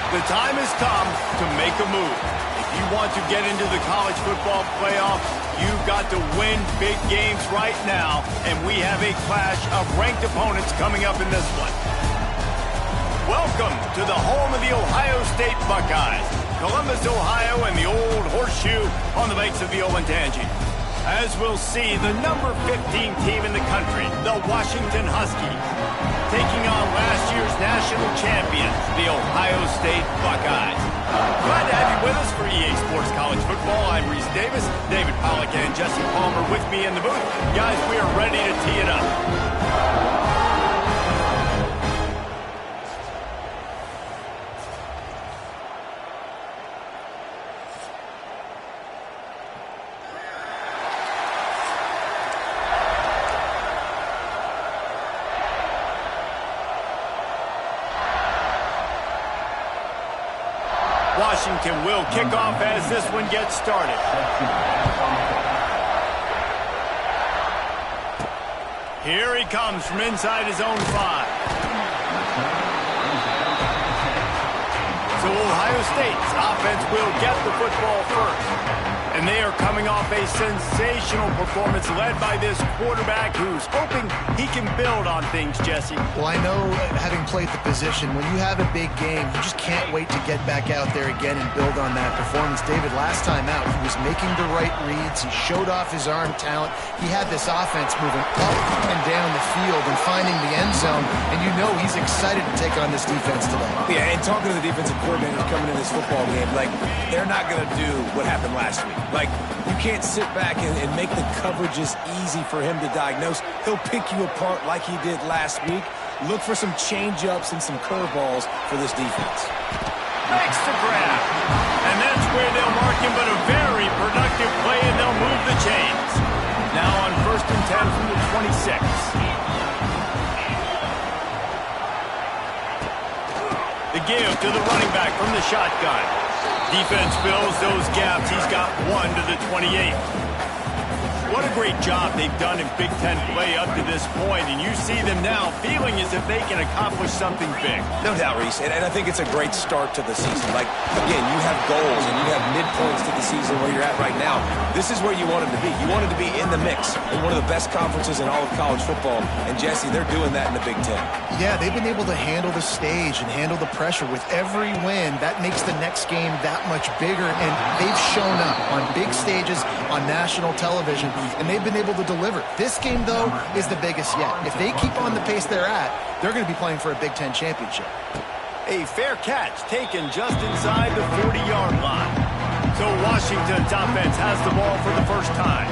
The time has come to make a move. If you want to get into the college football playoff, you've got to win big games right now, and we have a clash of ranked opponents coming up in this one. Welcome to the home of the Ohio State Buckeyes, Columbus, Ohio, and the old horseshoe on the banks of the Olentangy. As we'll see, the number 15 team in the country, the Washington Huskies, taking on last year's national champions, the Ohio State Buckeyes. Glad to have you with us for EA Sports College Football. I'm Reese Davis, David Pollack, and Jesse Palmer with me in the booth. Guys, we are ready to tee it up. Washington will kick off as this one gets started. Here he comes from inside his own 5. So Ohio State's offense will get the football first. And they are coming off a sensational performance led by this quarterback who's hoping he can build on things, Jesse. Well, I know, having played the position, when you have a big game, you just can't wait to get back out there again and build on that performance. David, last time out, he was making the right reads. He showed off his arm talent. He had this offense moving up and down the field and finding the end zone. And you know he's excited to take on this defense today. Yeah, and talking to the defensive coordinator coming in this football game, like, they're not going to do what happened last week. Like, you can't sit back and make the coverages easy for him to diagnose. He'll pick you apart like he did last week. Look for some change-ups and some curveballs for this defense. Makes the grab. And that's where they'll mark him, but a very productive play, and they'll move the chains. Now on 1st and 10 from the 26. The give to the running back from the shotgun. Defense fills those gaps. He's got 1 to the 28. What a great job they've done in Big Ten play up to this point, and you see them now feeling as if they can accomplish something big. No doubt, Reese, and I think it's a great start to the season. Like, again, you have goals and you have midpoints to the season where you're at right now. This is where you wanted to be. You wanted to be in the mix in one of the best conferences in all of college football, and Jesse, they're doing that in the Big Ten. Yeah, they've been able to handle the stage and handle the pressure. With every win, that makes the next game that much bigger, and they've shown up on big stages on national television, and they've been able to deliver. This game, though, is the biggest yet. If they keep on the pace they're at, they're going to be playing for a Big Ten championship. A fair catch taken just inside the 40-yard line. So Washington's offense has the ball for the first time.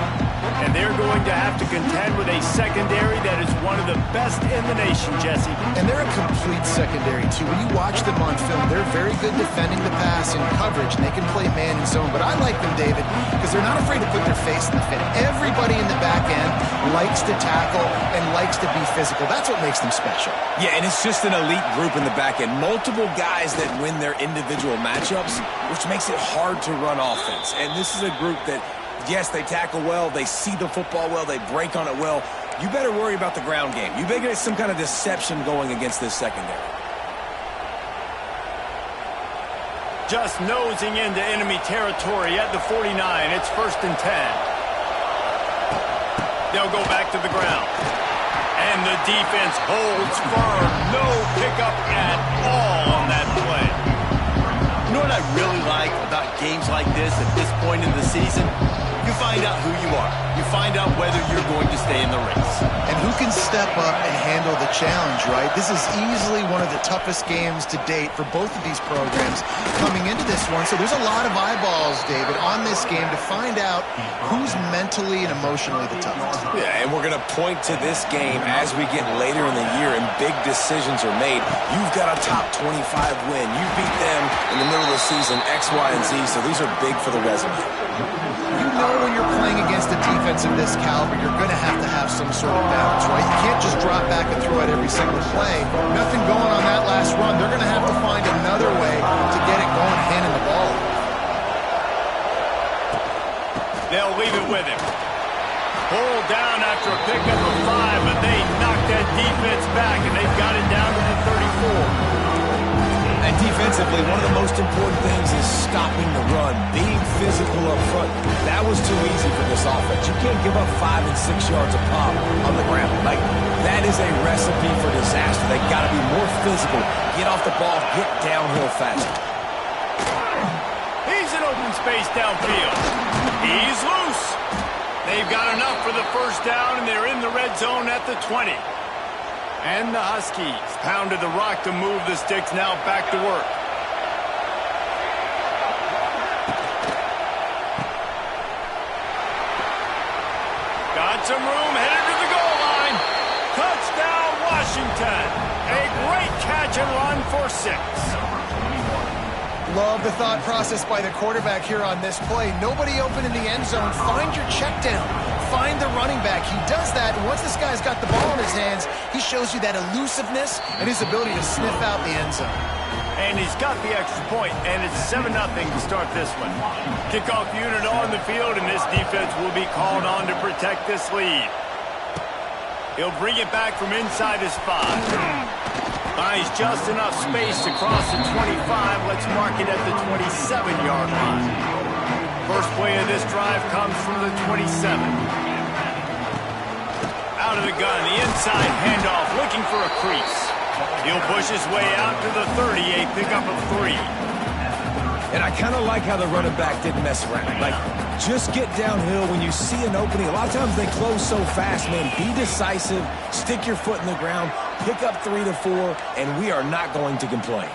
And they're going to have to contend with a secondary that is one of the best in the nation, Jesse. And they're a complete secondary, too. When you watch them on film, they're very good defending the pass and coverage, and they can play man and zone. But I like them, David, because they're not afraid to put their face in the fit. Everybody in the back end likes to tackle and likes to be physical. That's what makes them special. Yeah, and it's just an elite group in the back end. Multiple guys that win their individual matchups, which makes it hard to run offense. And this is a group that, yes, they tackle well, they see the football well, they break on it well. You better worry about the ground game. You better get some kind of deception going against this secondary. Just nosing into enemy territory at the 49. It's 1st and 10. They'll go back to the ground. And the defense holds firm. No pickup at all on that play. You know what I really like about games like this at this point in the season? You find out who you are. You find out whether you're going to stay in the race. And who can step up and handle the challenge, right? This is easily one of the toughest games to date for both of these programs coming into this one. So there's a lot of eyeballs, David, on this game to find out who's mentally and emotionally the toughest. Yeah, and we're going to point to this game as we get later in the year and big decisions are made. You've got a top 25 win. You beat them in the middle of the season, X, Y, and Z, so these are big for the resume. You know when you're playing against a defense of this caliber, you're going to have some sort of balance, right? You can't just drop back and throw out every single play. Nothing going on that last run. They're going to have to find another way to get it going, handing the ball. They'll leave it with him. Pulled down after a pickup of 5, but they knocked that defense back, and they've got it down to the 34. And defensively, one of the most important things is stopping the run, being physical up front. That was too easy for this offense. You can't give up 5 and 6 yards a pop on the ground. Like, that is a recipe for disaster. They got to be more physical, get off the ball, get downhill faster. He's in open space downfield. He's loose. They've got enough for the first down, and they're in the red zone at the 20. And the Huskies pounded the rock to move the sticks, now back to work. Got some room, headed to the goal line. Touchdown, Washington. A great catch and run for 6. Love the thought process by the quarterback here on this play. Nobody open in the end zone. Find your check down. Find the running back. He does that, and once this guy's got the ball in his hands, he shows you that elusiveness and his ability to sniff out the end zone. And he's got the extra point, and it's 7-0 to start this one. Kickoff unit on the field, and this defense will be called on to protect this lead. He'll bring it back from inside his 5. Buys just enough space to cross the 25. Let's mark it at the 27-yard line. First play of this drive comes from the 27. Out of the gun, the inside handoff, looking for a crease. He'll push his way out to the 38, pickup of 3. And I kind of like how the running back didn't mess around. Like, just get downhill when you see an opening. A lot of times they close so fast, man. Be decisive, stick your foot in the ground, pick up 3 to 4, and we are not going to complain.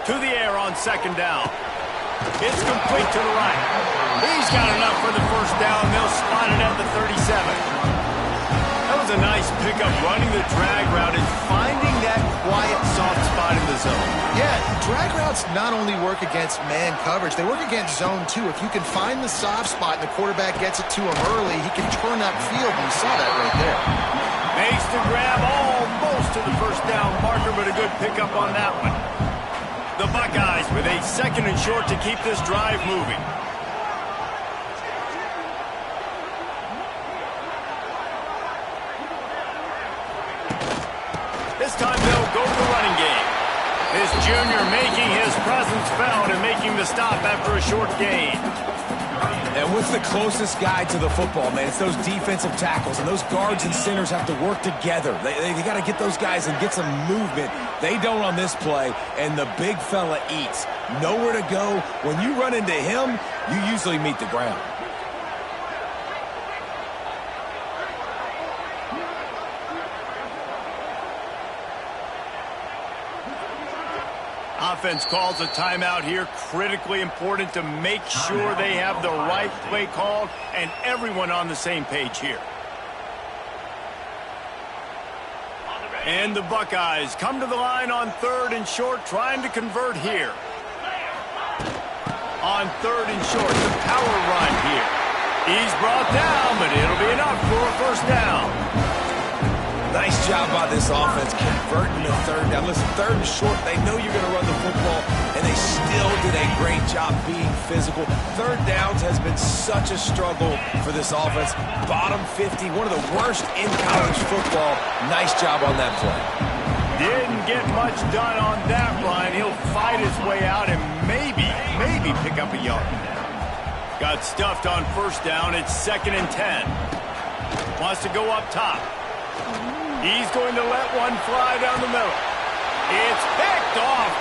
To the air on second down. It's complete to the right. He's got enough for the first down. They'll spot it at the 37. That was a nice pickup, running the drag route and finding that quiet, soft spot in the zone. Yeah, drag routes not only work against man coverage, they work against zone too. If you can find the soft spot and the quarterback gets it to him early, he can turn upfield, and you saw that right there. Makes the grab almost to the first down marker, but a good pickup on that one. The Buckeyes with a 2nd and short to keep this drive moving. This time they'll go to the running game. This junior making his presence felt and making the stop after a short gain. And what's the closest guy to the football, man? It's those defensive tackles, and those guards and centers have to work together. They got to get those guys and get some movement. They don't on this play, and the big fella eats. Nowhere to go. When you run into him, you usually meet the ground. Offense calls a timeout here. Critically important to make sure they have the right play called and everyone on the same page here. And the Buckeyes come to the line on 3rd and short, trying to convert here. On 3rd and short, the power run here. He's brought down, but it'll be enough for a first down. Nice job by this offense converting to 3rd down. Listen, 3rd and short, they know you're going to run the football, and they still did a great job being physical. 3rd downs has been such a struggle for this offense. Bottom 50, one of the worst in college football. Nice job on that play. Didn't get much done on that run. He'll fight his way out and maybe pick up a yard. Got stuffed on first down. It's 2nd and 10. Wants to go up top. He's going to let one fly down the middle. It's picked off.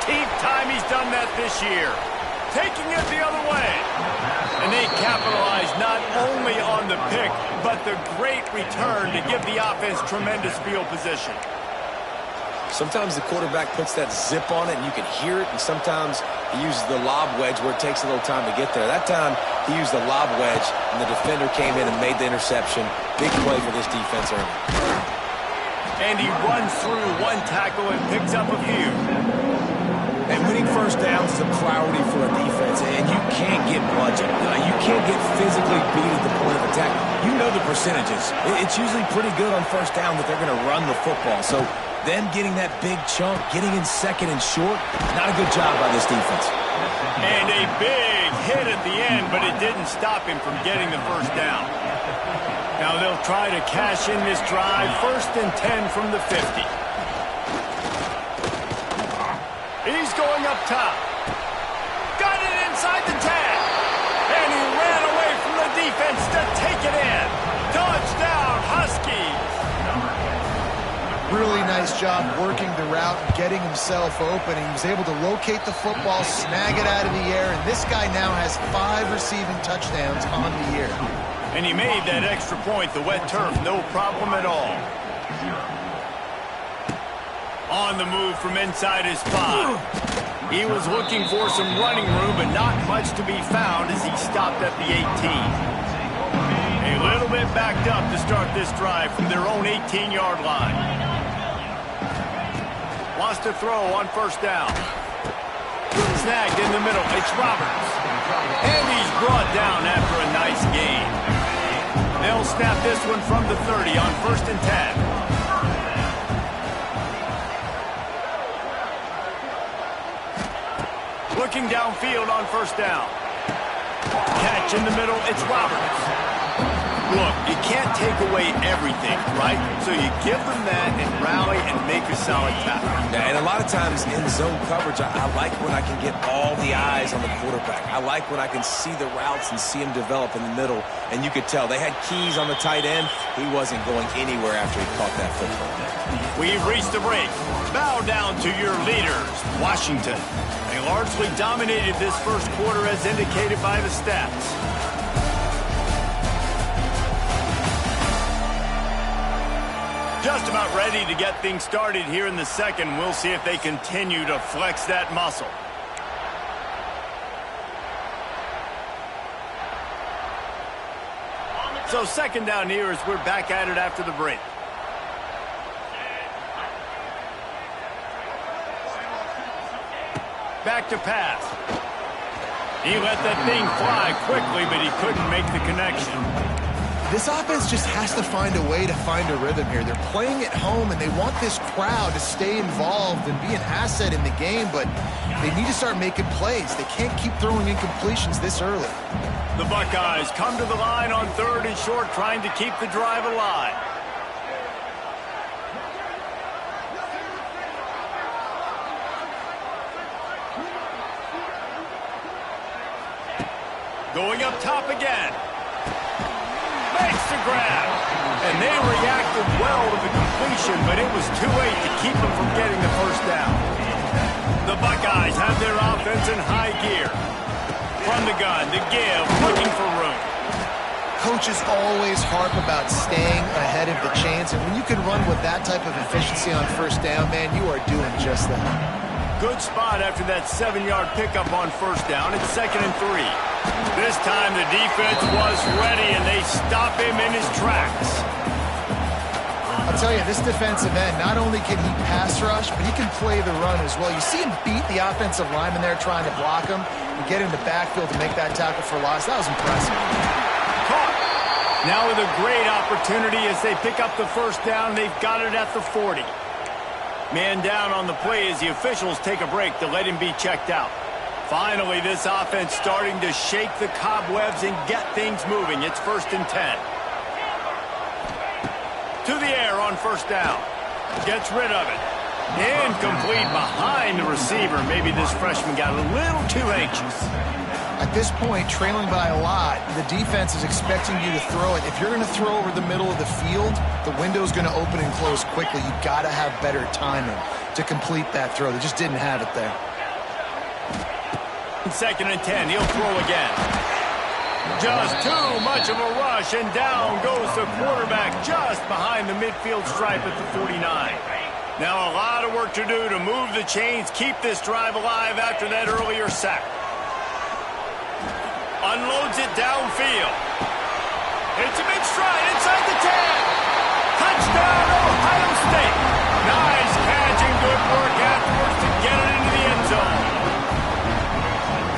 13th time he's done that this year. Taking it the other way. And they capitalize not only on the pick, but the great return to give the offense tremendous field position. Sometimes the quarterback puts that zip on it and you can hear it, and sometimes he uses the lob wedge where it takes a little time to get there. That time he used the lob wedge and the defender came in and made the interception. Big play for this defense early. And he runs through one tackle and picks up a few. And winning first downs is a priority for a defense, and you can't get bludgeoned. You can't get physically beat at the point of attack. You know the percentages. It's usually pretty good on first down that they're going to run the football. So them getting that big chunk, getting in 2nd and short, not a good job by this defense. And a big hit at the end, but it didn't stop him from getting the first down. Now they'll try to cash in this drive. 1st and 10 from the 50. He's going up top. Got it inside the 10. And he ran away from the defense to take it in. Touchdown, Huskies. Really nice job working the route and getting himself open. He was able to locate the football, snag it out of the air, and this guy now has 5 receiving touchdowns on the year. And he made that extra point, the wet turf, no problem at all. On the move from inside his 5. He was looking for some running room, but not much to be found as he stopped at the 18. A little bit backed up to start this drive from their own 18-yard line. Wants to throw on 1st down. Snagged in the middle. It's Roberts. And he's brought down after a nice gain. They'll snap this one from the 30 on 1st and 10. Looking downfield on 1st down. Catch in the middle. It's Roberts. Look, you can't take away everything, right? So you give them that and rally and make a solid tackle. Yeah, and a lot of times in zone coverage, I like when I can get all the eyes on the quarterback. I like when I can see the routes and see him develop in the middle. And you could tell they had keys on the tight end. He wasn't going anywhere after he caught that football. We've reached the break. Bow down to your leaders, Washington. They largely dominated this first quarter as indicated by the stats. Just about ready to get things started here in the second. We'll see if they continue to flex that muscle. So 2nd down here as we're back at it after the break. Back to pass. He let that thing fly quickly, but he couldn't make the connection. This offense just has to find a way to find a rhythm here. They're playing at home, and they want this crowd to stay involved and be an asset in the game, but they need to start making plays. They can't keep throwing incompletions this early. The Buckeyes come to the line on 3rd and short, trying to keep the drive alive. Going up top again. Makes the grab. And they reacted well to the completion, but it was too late to keep them from getting the 1st down. The Buckeyes have their offense in high gear. From the gun, the give, looking for room. Coaches always harp about staying ahead of the chains, and when you can run with that type of efficiency on 1st down, man, you are doing just that. Good spot after that 7-yard pickup on 1st down. It's 2nd and 3. This time the defense was ready, and they stop him in his tracks. I'll tell you, this defensive end, not only can he pass rush, but he can play the run as well. You see him beat the offensive lineman there trying to block him and get in the backfield to make that tackle for loss. That was impressive. Caught. Now with a great opportunity as they pick up the 1st down. They've got it at the 40. Man down on the play as the officials take a break to let him be checked out. Finally, this offense starting to shake the cobwebs and get things moving. It's 1st and 10. To the air on 1st down. Gets rid of it. Incomplete behind the receiver. Maybe this freshman got a little too anxious. At this point, trailing by a lot, the defense is expecting you to throw it. If you're going to throw over the middle of the field, the window's going to open and close quickly. You've got to have better timing to complete that throw. They just didn't have it there. 2nd and 10. He'll throw again. Just too much of a rush, and down goes the quarterback just behind the midfield stripe at the 49. Now a lot of work to do to move the chains, keep this drive alive after that earlier sack. Unloads it downfield. It's a big stride inside the 10. Touchdown, Ohio State. Nice catch and good work afterwards to get it into the end zone.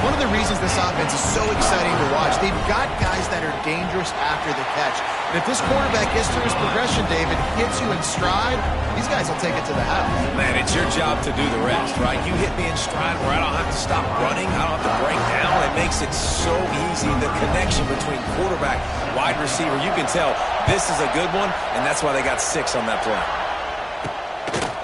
One of the reasons this offense is so exciting to watch, they've got guys that are dangerous after the catch. And if this quarterback gets through his progression, David, hits you in stride, these guys will take it to the house. Man, it's your job to do the rest, right? You hit me in stride where I don't have to stop running, I don't have to break down, and makes it so easy. The connection between quarterback, wide receiver, you can tell this is a good one, and that's why they got 6 on that play.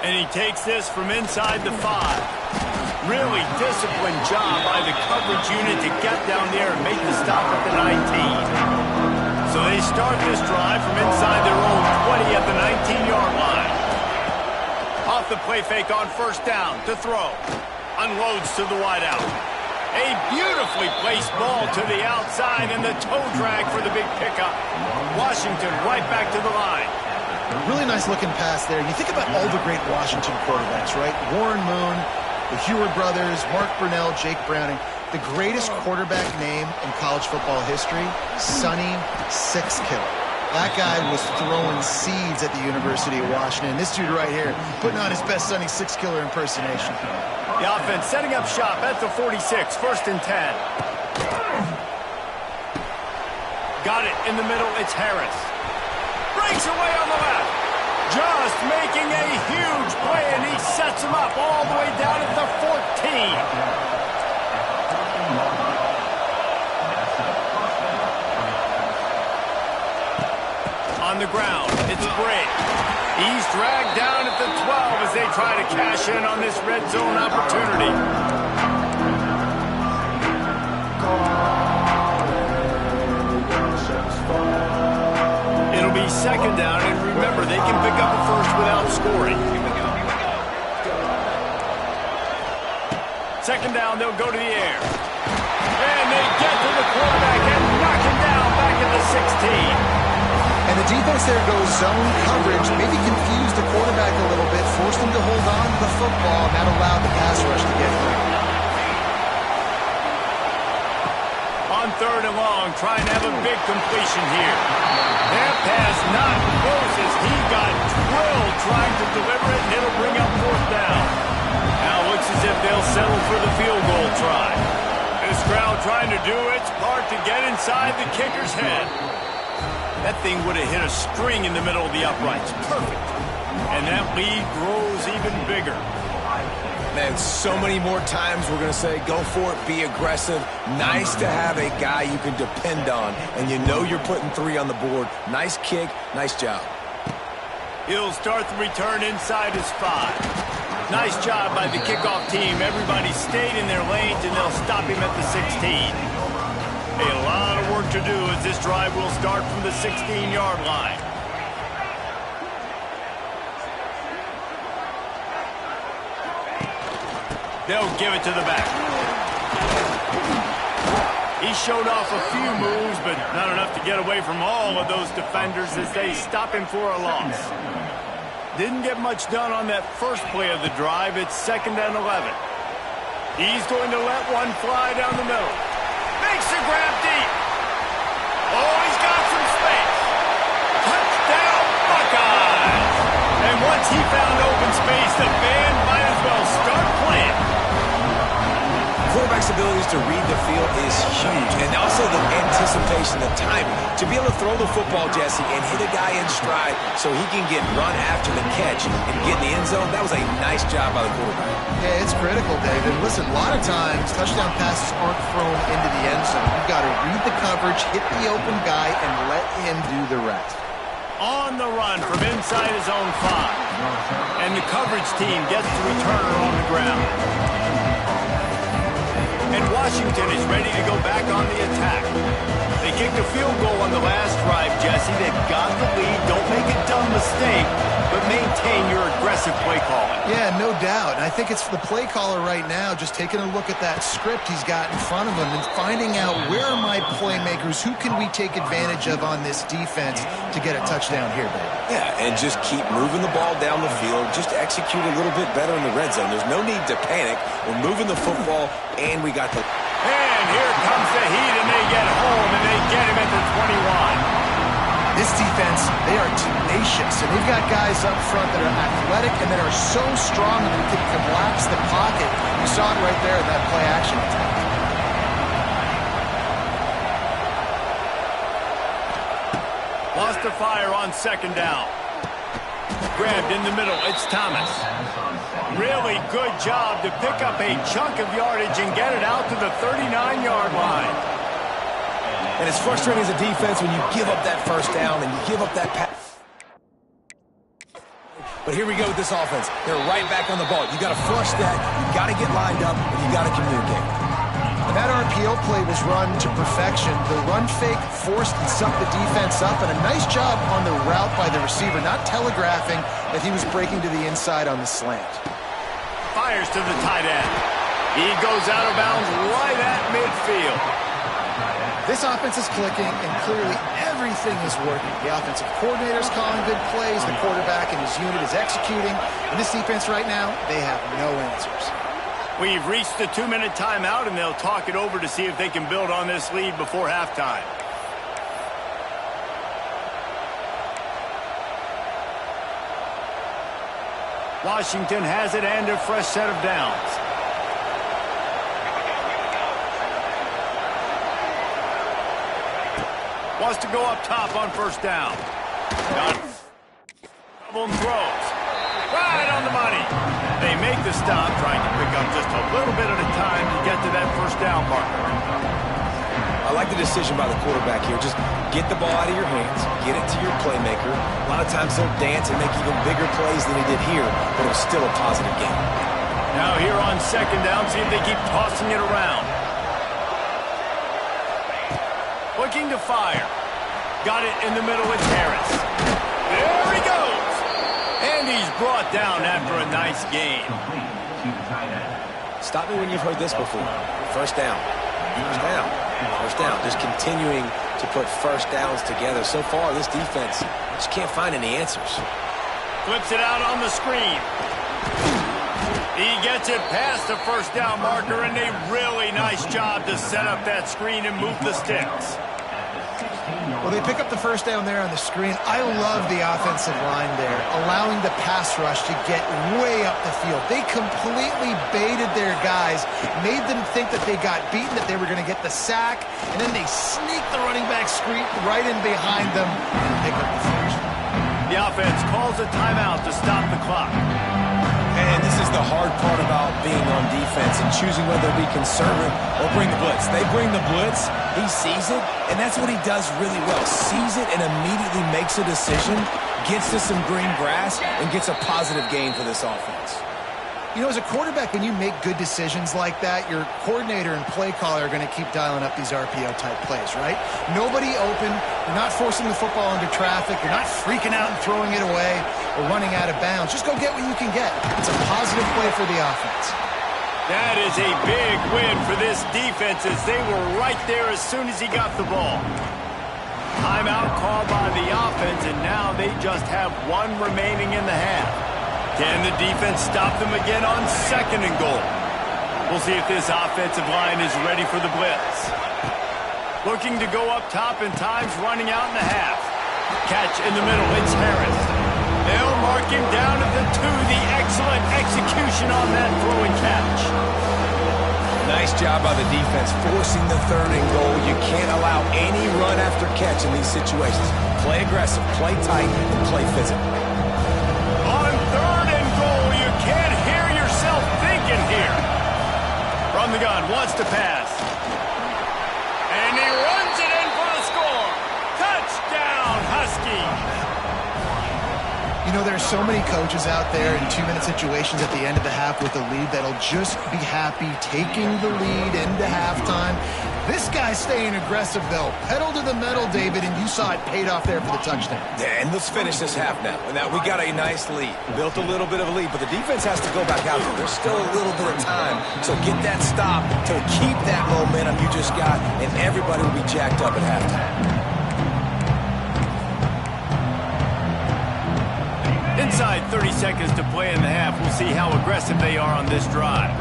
And he takes this from inside the 5. Really disciplined job by the coverage unit to get down there and make the stop at the 19. So they start this drive from inside their own 20 at the 19-yard line. Off the play fake on first down to throw. Unloads to the wideout. A beautifully placed ball to the outside and the toe drag for the big pickup. Washington right back to the line. Really nice looking pass there. You think about all the great Washington quarterbacks, right? Warren Moon, the Heward brothers, Mark Brunell, Jake Browning. The greatest quarterback name in college football history, Sonny Sixkiller. That guy was throwing seeds at the University of Washington. This dude right here, putting on his best Sonny Sixkiller impersonation. The offense setting up shop at the 46, 1st and 10. Got it in the middle, it's Harris. Breaks away on the left. Just making a huge play, and he sets him up all the way down at the 14. On the ground, it's Bray. He's dragged down at the 12 as they try to cash in on this red zone opportunity. It'll be 2nd down, and remember, they can pick up a first without scoring. 2nd down, they'll go to the air. And they get to the quarterback and knock him down back at the 16. And the defense there goes zone coverage, maybe confused the quarterback a little bit, forced him to hold on to the football, and that allowed the pass rush to get through. On 3rd and long, trying to have a big completion here. That pass not close as he got drilled trying to deliver it, and it'll bring up 4th down. Now it looks as if they'll settle for the field goal try. This crowd trying to do its part to get inside the kicker's head. That thing would have hit a string in the middle of the uprights. Perfect. And that lead grows even bigger. Man, so many more times we're going to say, go for it, be aggressive. Nice to have a guy you can depend on, and you know you're putting 3 on the board. Nice kick, nice job. He'll start the return inside his 5. Nice job by the kickoff team. Everybody stayed in their lanes, and they'll stop him at the 16. A lot of work to do as this drive will start from the 16-yard line. They'll give it to the back. He showed off a few moves, but not enough to get away from all of those defenders as they stop him for a loss. Didn't get much done on that first play of the drive. It's 2nd and 11. He's going to let one fly down the middle. Makes a grab deep. Oh, he's got some space. Touchdown, Buckeyes. And once he found open space, the band might as well start playing. Quarterback's abilities to read the field is huge, and also the anticipation, the timing. To be able to throw the football, Jesse, and hit a guy in stride so he can get run after the catch and get in the end zone, that was a nice job by the quarterback. Yeah, it's critical, David. Listen, a lot of times touchdown passes aren't thrown into the end zone. You've got to read the coverage, hit the open guy, and let him do the rest. On the run from inside his own 5. And the coverage team gets the returner on the ground. And Washington is ready to go back on the attack. They kicked a field goal on the last drive, Jesse. They've got the lead. Don't make a dumb mistake, but maintain your aggressive play calling. Yeah, no doubt. And I think it's the play caller right now just taking a look at that script he's got in front of him and finding out where are my playmakers, who can we take advantage of on this defense to get a touchdown here, baby. Yeah, and just keep moving the ball down the field. Just execute a little bit better in the red zone. There's no need to panic. We're moving the football, and we got the... And here comes the heat, and they get home, and they get him at the 21. This defense, they are tenacious, and they've got guys up front that are athletic and that are so strong that they can collapse the pocket. You saw it right there in that play action attack. Lost to fire on 2nd down. Grabbed in the middle, it's Thomas. really good job to pick up a chunk of yardage and get it out to the 39-yard line. And it's frustrating as a defense when you give up that first down and you give up that pass. But here we go with this offense. They're right back on the ball. You got to flush that. You got to get lined up, and you got to communicate. And that RPO play was run to perfection. The run fake forced and sucked the defense up, and a nice job on the route by the receiver, not telegraphing that he was breaking to the inside on the slant. Fires to the tight end. He goes out of bounds right at midfield. This offense is clicking, and clearly everything is working. The offensive coordinator is calling good plays. The quarterback and his unit is executing. And this defense right now, they have no answers. We've reached the 2-minute timeout, and they'll talk it over to see if they can build on this lead before halftime. Washington has it and a fresh set of downs. Wants to go up top on first down. Double and throws. Right on the money. They make the stop, trying to pick up just a little bit at a time to get to that first down marker. I like the decision by the quarterback here. Just get the ball out of your hands, get it to your playmaker. A lot of times he'll dance and make even bigger plays than he did here, but it was still a positive game. Now here on second down, see if they keep tossing it around. Looking to fire. Got it in the middle with Harris. There he goes. And he's brought down after a nice gain. Stop me when you've heard this before. First down. First down. First down. Just continuing to put first downs together. So far, this defense just can't find any answers. Flips it out on the screen. He gets it past the first down marker, and a really nice job to set up that screen and move the sticks. Well, they pick up the first down there on the screen. I love the offensive line there, allowing the pass rush to get way up the field. They completely baited their guys, made them think that they got beaten, that they were going to get the sack, and then they sneak the running back screen right in behind them and pick up the first. The offense calls a timeout to stop the clock. And this is the hard part about being on defense and choosing whether to be conservative or bring the blitz. They bring the blitz, he sees it, and that's what he does really well. Sees it and immediately makes a decision, gets to some green grass, and gets a positive gain for this offense. You know, as a quarterback, when you make good decisions like that, your coordinator and play caller are going to keep dialing up these RPO-type plays, right? Nobody open. You're not forcing the football into traffic. You're not freaking out and throwing it away or running out of bounds. Just go get what you can get. It's a positive play for the offense. That is a big win for this defense as they were right there as soon as he got the ball. Timeout called by the offense, and now they just have one remaining in the half. Can the defense stop them again on second and goal? We'll see if this offensive line is ready for the blitz. Looking to go up top, and time's running out in the half. Catch in the middle, it's Harris. They'll mark him down at the 2. The excellent execution on that throw and catch. Nice job by the defense forcing the third and goal. You can't allow any run after catch in these situations. Play aggressive, play tight, and play physical. On third and goal, you can't hear yourself thinking here. From the gun, wants to pass. And he runs it in for the score. Touchdown, Huskies. You know, there are so many coaches out there in 2-minute situations at the end of the half with the lead that'll just be happy taking the lead into halftime. This guy's staying aggressive, though. Pedal to the metal, David, and you saw it paid off there for the touchdown. Yeah, and let's finish this half now. And now we got a nice lead. Built a little bit of a lead, but the defense has to go back out there. There's still a little bit of time. So get that stop to keep that momentum you just got, and everybody will be jacked up at halftime. Inside 30 seconds to play in the half. We'll see how aggressive they are on this drive.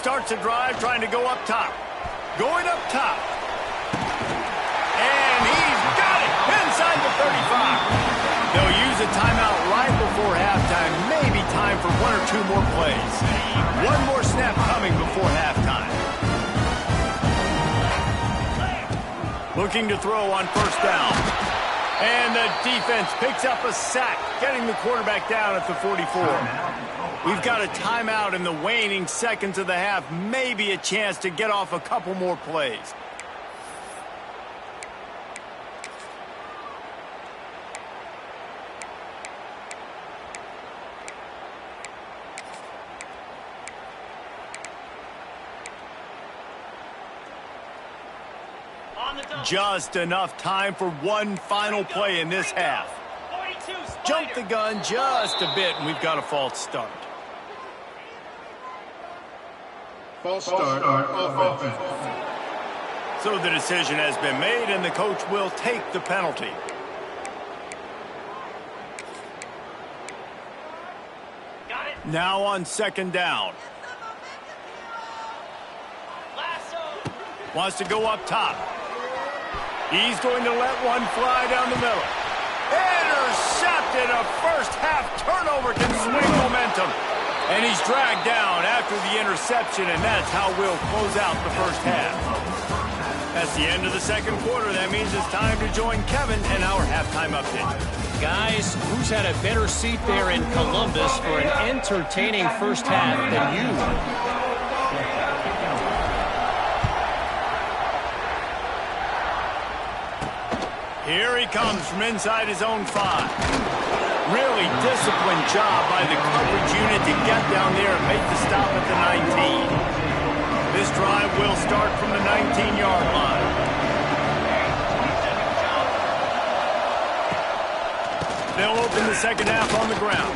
Starts a drive trying to go up top. Going up top. And he's got it inside the 35. They'll use a timeout right before halftime. Maybe time for 1 or 2 more plays. One more snap coming before halftime. Looking to throw on first down. And the defense picks up a sack, getting the quarterback down at the 44. We've got a timeout in the waning seconds of the half. Maybe a chance to get off a couple more plays. Just enough time for one final play in this half. Jump the gun just a bit, and we've got a false start. False start on offense. So the decision has been made, and the coach will take the penalty. Now on second down. Wants to go up top. He's going to let one fly down the middle. Intercepted. A first-half turnover can swing momentum. And he's dragged down after the interception, and that's how we'll close out the first half. That's the end of the second quarter. That means it's time to join Kevin and our halftime update. Guys, who's had a better seat there in Columbus for an entertaining first half than you? Here he comes from inside his own 5. Really disciplined job by the coverage unit to get down there and make the stop at the 19. This drive will start from the 19-yard line. They'll open the second half on the ground.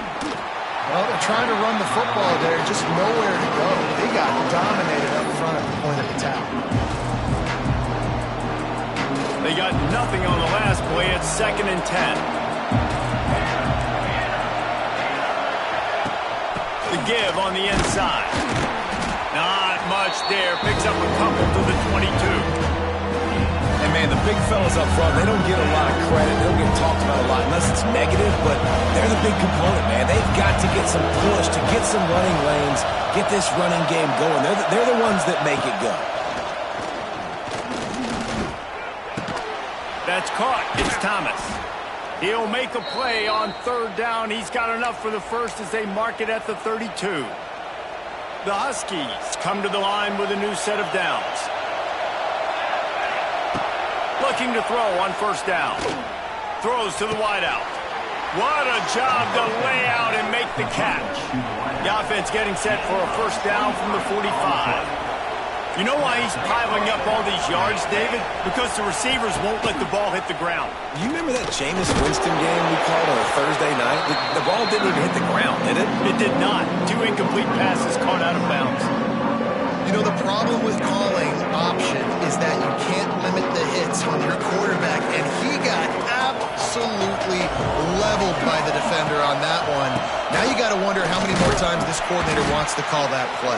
Well, they're trying to run the football there, just nowhere to go. They got dominated up front at the point of attack. They got nothing on the last play. It's 2nd and 10. The give on the inside. Not much there. Picks up a couple to the 22. And, man, the big fellas up front, they don't get a lot of credit. They don't get talked about a lot unless it's negative, but they're the big component, man. They've got to get some push, to get some running lanes, get this running game going. They're the ones that make it go. That's caught. It's Thomas. He'll make a play on third down. He's got enough for the first as they mark it at the 32. The Huskies come to the line with a new set of downs. Looking to throw on first down. Throws to the wideout. What a job to lay out and make the catch. The offense getting set for a first down from the 45. You know why he's piling up all these yards, David? Because the receivers won't let the ball hit the ground. You remember that Jameis Winston game we called on a Thursday night? The ball didn't even hit the ground, did it? It did not. 2 incomplete passes caught out of bounds. You know, the problem with calling option is that you can't limit the hits on your quarterback, and he got absolutely leveled by the defender on that one. Now you got to wonder how many more times this coordinator wants to call that play.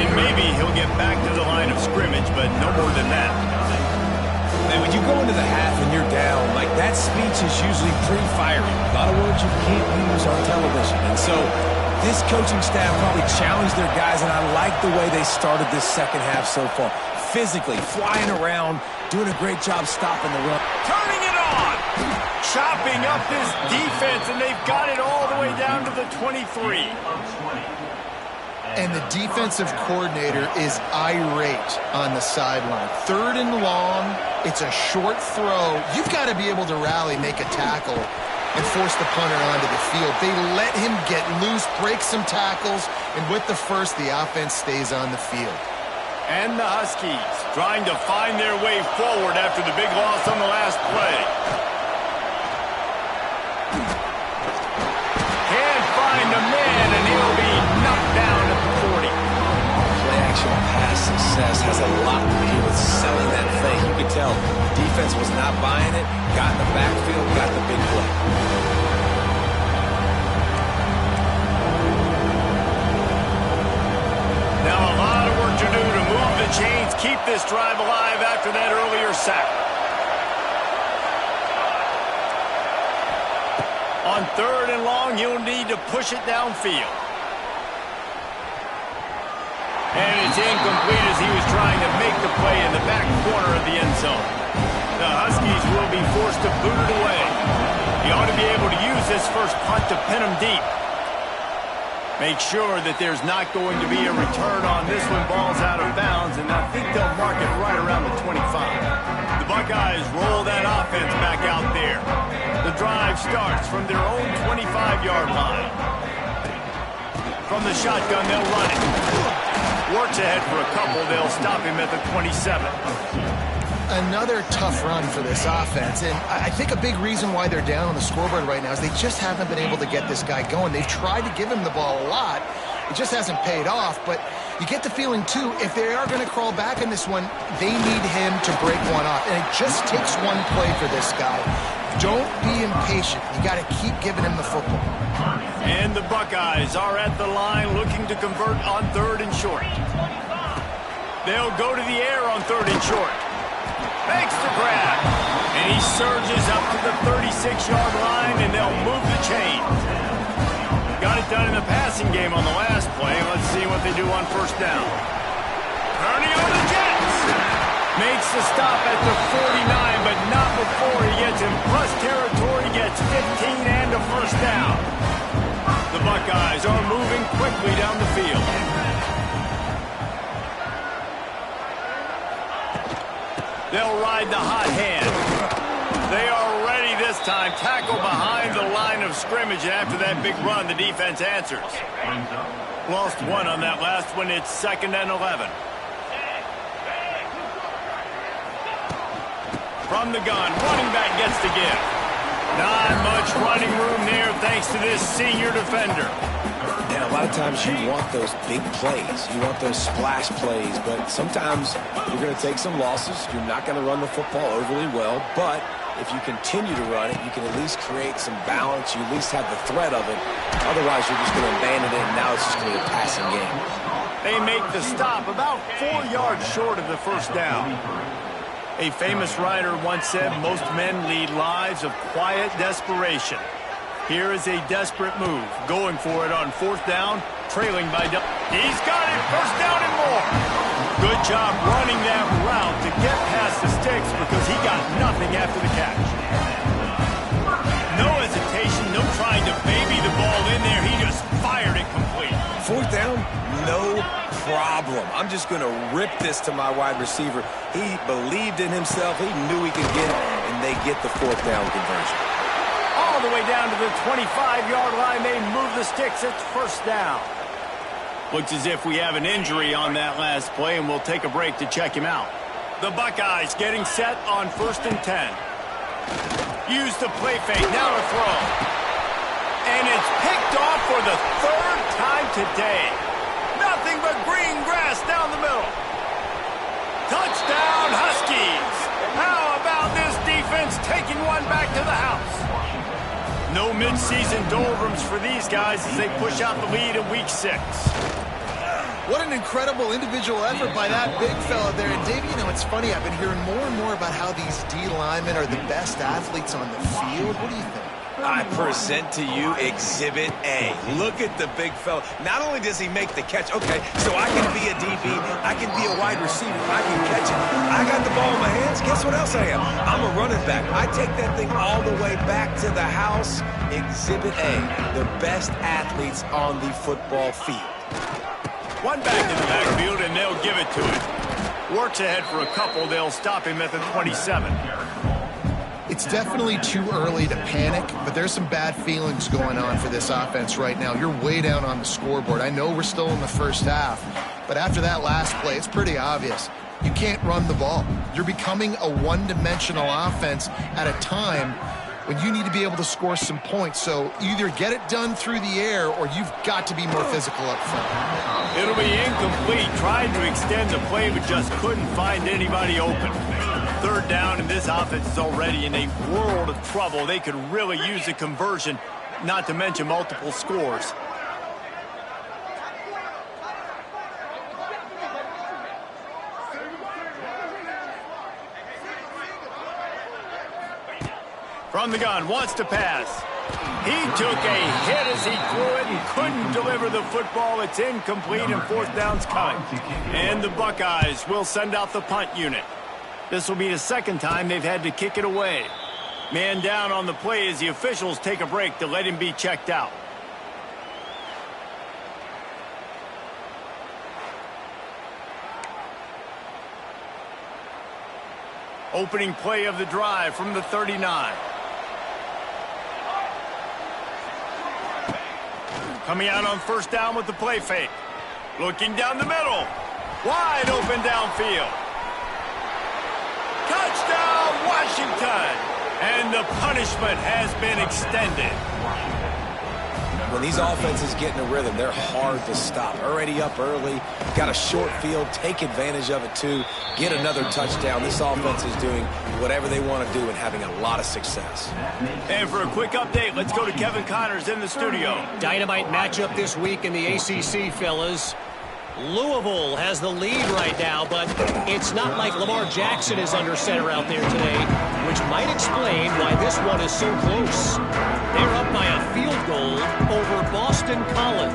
And maybe he'll get back to the line of scrimmage, but no more than that. And when you go into the half and you're down, like that speech is usually pretty fiery. A lot of words you can't use on television. And so this coaching staff probably challenged their guys, and I like the way they started this second half so far. Physically, flying around, doing a great job stopping the run. Turning it on! Chopping up this defense, and they've got it all the way down to the 23. And the defensive coordinator is irate on the sideline. 3rd and long, it's a short throw. You've got to be able to rally, make a tackle, and force the punter onto the field. They let him get loose, break some tackles, and with the first, the offense stays on the field. And the Huskies trying to find their way forward after the big loss on the last play. Can't find a man, and he'll be knocked down at the 40. Play-action pass success has a lot to do with selling that thing. You could tell defense was not buying it, got in the backfield, got the big play. Now a lot of work to do to move the chains, keep this drive alive after that earlier sack. On 3rd and long, you'll need to push it downfield. And it's incomplete as he was trying to make the play in the back corner of the end zone. The Huskies will be forced to boot it away. He ought to be able to use this first punt to pin him deep. Make sure that there's not going to be a return on this when ball's out of bounds, and I think they'll mark it right around the 25. The Buckeyes roll that offense back out there. The drive starts from their own 25-yard line. From the shotgun, they'll run it. Works ahead for a couple. They'll stop him at the 27. Another tough run for this offense, and I think a big reason why they're down on the scoreboard right now is they just haven't been able to get this guy going. They've tried to give him the ball a lot. It just hasn't paid off, but you get the feeling, too, if they are going to crawl back in this one, they need him to break one off, and it just takes one play for this guy. Don't be impatient. You got to keep giving him the football. And the Buckeyes are at the line looking to convert on 3rd and short. They'll go to the air on 3rd and short. Makes the grab. And he surges up to the 36-yard line, and they'll move the chain. Got it done in the passing game on the last play. Let's see what they do on 1st down. Turning on the Jets. Makes the stop at the 49, but not before he gets in plus territory, gets 15 and a 1st down. The Buckeyes are moving quickly down the field. They'll ride the hot hand. They are ready this time. Tackle behind the line of scrimmage, and after that big run, the defense answers. Lost one on that last one. It's 2nd and 11. From the gun, running back gets to give. Not much running room there thanks to this senior defender. And a lot of times you want those big plays. You want those splash plays, but sometimes you're going to take some losses. You're not going to run the football overly well, but if you continue to run it, you can at least create some balance. You at least have the threat of it. Otherwise, you're just going to abandon it, and now it's just going to be a passing game. They make the stop about 4 yards short of the 1st down. A famous writer once said, most men lead lives of quiet desperation. Here is a desperate move, going for it on 4th down, trailing by... He's got it, 1st down and more. Good job running that route to get past the sticks because he got nothing after the catch. No hesitation, no trying to baby the ball in there. He just fired it complete. 4th down, no problem. I'm just going to rip this to my wide receiver. He believed in himself. He knew he could get it, and they get the 4th down conversion. All the way down to the 25-yard line. They move the sticks. It's 1st down. Looks as if we have an injury on that last play, and we'll take a break to check him out. The Buckeyes getting set on 1st and 10. Use the play fake. Now to throw. And it's picked off for the 3rd time today. Nothing but green grass down the middle. Touchdown, Huskies. How about this defense taking one back to the house? No midseason doldrums for these guys as they push out the lead in Week 6. What an incredible individual effort by that big fella there. And, Dave, you know, it's funny. I've been hearing more and more about how these D linemen are the best athletes on the field. What do you think? I present to you Exhibit A. Look at the big fella. Not only does he make the catch, okay, so I can be a DB, I can be a wide receiver, I can catch it. I got the ball in my hands. Guess what else I am? I'm a running back. I take that thing all the way back to the house. Exhibit A, the best athletes on the football field. One back in the backfield, and they'll give it to him. Works ahead for a couple. They'll stop him at the 27. It's definitely too early to panic, but there's some bad feelings going on for this offense right now. You're way down on the scoreboard. I know we're still in the 1st half, but after that last play, it's pretty obvious. You can't run the ball. You're becoming a one-dimensional offense at a time when you need to be able to score some points. So either get it done through the air or you've got to be more physical up front. It'll be incomplete. Tried to extend the play, but just couldn't find anybody open. 3rd down, and this offense is already in a world of trouble. They could really use a conversion, not to mention multiple scores. From the gun, wants to pass. He took a hit as he threw it and couldn't deliver the football. It's incomplete, and 4th down's coming. And the Buckeyes will send out the punt unit. This will be the second time they've had to kick it away. Man down on the play as the officials take a break to let him be checked out. Opening play of the drive from the 39. Coming out on first down with the play fake. Looking down the middle. Wide open downfield. Touchdown, Washington! And the punishment has been extended. When these offenses get in a rhythm, they're hard to stop. Already up early, got a short field, take advantage of it too, get another touchdown. This offense is doing whatever they want to do and having a lot of success. And for a quick update, let's go to Kevin Connors in the studio. Dynamite matchup this week in the ACC, fellas. Louisville has the lead right now, but it's not like Lamar Jackson is under center out there today, which might explain why this one is so close. They're up by a field goal over Boston College.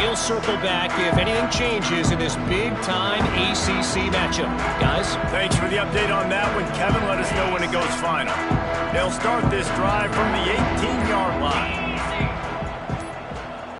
We'll circle back if anything changes in this big-time ACC matchup. Guys? Thanks for the update on that one, Kevin. Let us know when it goes final. They'll start this drive from the